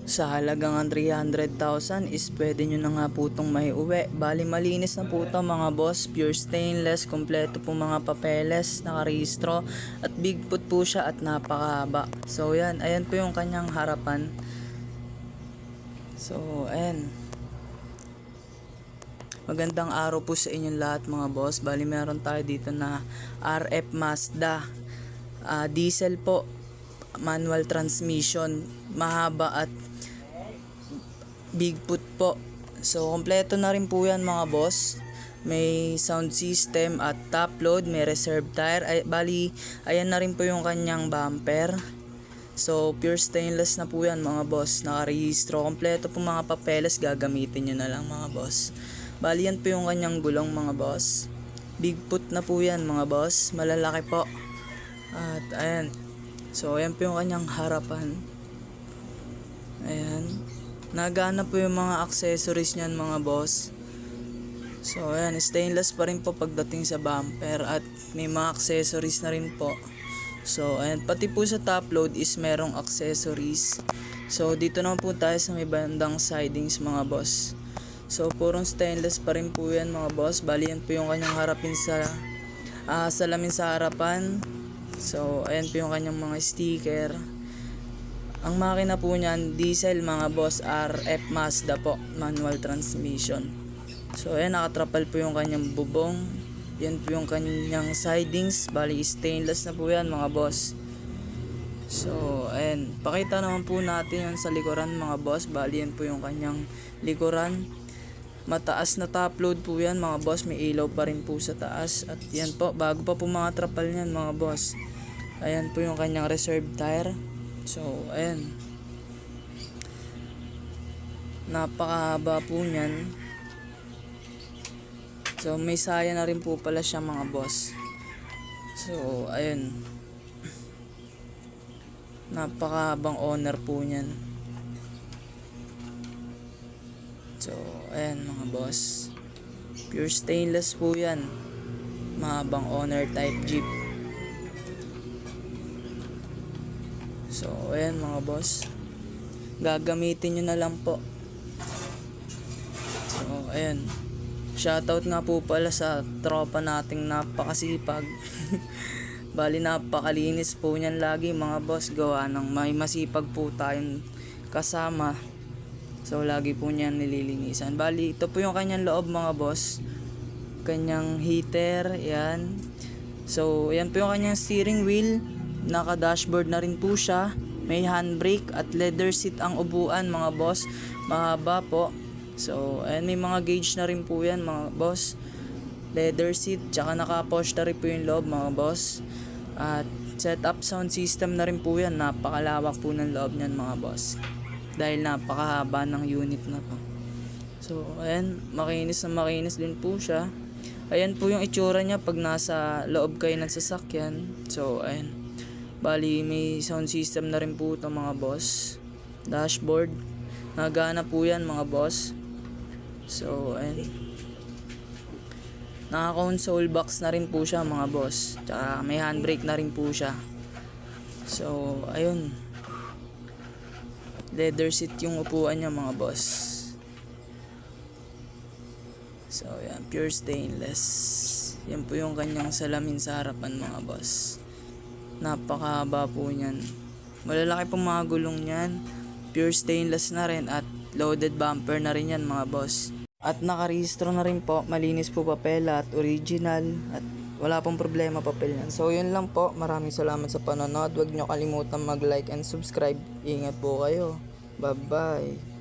Sa halagang 300,000 is pwede nyo na nga po itong maiuwi. Bali malinis na po ito mga boss, pure stainless, kompleto po mga papeles, nakarehistro, at bigfoot po siya at napakahaba. So yan, ayan po yung kanyang harapan. So ayan. Magandang araw po sa inyong lahat mga boss. Bali meron tayo dito na RF Mazda, diesel po, manual transmission, mahaba at bigfoot po. So kompleto na rin po yan mga boss. May sound system at top load, may reserve tire. Bali ayan na rin po yung kanyang bumper. So pure stainless na po yan mga boss, nakarehistro, kompleto po mga papeles, gagamitin nyo na lang mga boss. Bali yan po yung kanyang gulong mga boss, bigfoot na po yan mga boss, malalaki po. At ayan, so ayan po yung kanyang harapan. Ayan, nagana po yung mga accessories nyan mga boss. So ayan, stainless pa rin po pagdating sa bumper at may mga accessories na rin po. So ayan, pati po sa top load is merong accessories. So dito naman po tayo sa may bandang sidings mga boss. So purong stainless pa rin po yan mga boss. Bali yan po yung kanyang harapin sa salamin sa harapan. So ayan po yung kanyang mga sticker. Ang makina po niyan diesel mga boss, RF Mazda po, manual transmission. So ayan, nakatrapal po yung kanyang bubong. Yan po yung kanyang sidings. Bali stainless na po yan mga boss. So ayan, pakita naman po natin yan sa likuran mga boss. Bali yan po yung kanyang likuran. Mataas na top load po yan mga boss, may ilaw pa rin po sa taas. At yan po, bago pa po mga trapal yan mga boss. Ayan po yung kanyang reserve tire. So ayan, napakahaba po nyan. So may saya na rin po pala siya mga boss. So ayan, napakahabang owner po nyan. So ayan mga boss, pure stainless po yan, mahabang owner type jeep. So ayan mga boss, gagamitin nyo na lang po. So ayan, shoutout nga po pala sa tropa nating napakasipag. Bali napakalinis po niyan lagi mga boss, gawa ng may masipag po tayong kasama. So lagi po niyan nililinisan. Bali ito po yung kanyang loob mga boss, kanyang heater, yan. So yan po yung kanyang steering wheel, naka dashboard na rin po siya, may handbrake at leather seat ang upuan mga boss, mahaba po. So ayan, may mga gauge na rin po yan mga boss, leather seat, tsaka naka-push na rin po yung loob mga boss. At setup sound system na rin po yan, napakalawak po ng loob niyan mga boss, dahil napakahaba ng unit na po. So ayan, makinis na makinis din po siya. Ayan po yung itsura niya pag nasa loob kayo ng sasakyan. So ayan, bali may sound system na rin po ito mga boss, dashboard, nagana po yan mga boss. So ayan, naka-console box na rin po siya mga boss, tsaka may handbrake na rin po siya. So ayun, leather seat yung upuan niya mga boss. So yan, pure stainless. Yan po yung kanyang salamin sa harapan mga boss, napakahaba po niyan, malalaki pong mga gulong niyan, pure stainless na rin at loaded bumper na rin yan mga boss. At nakarehistro na rin po, malinis po papel at original, at wala pong problema papel yan. So yun lang po, maraming salamat sa panonood. Huwag nyo kalimutan mag-like and subscribe. Ingat po kayo, bye bye.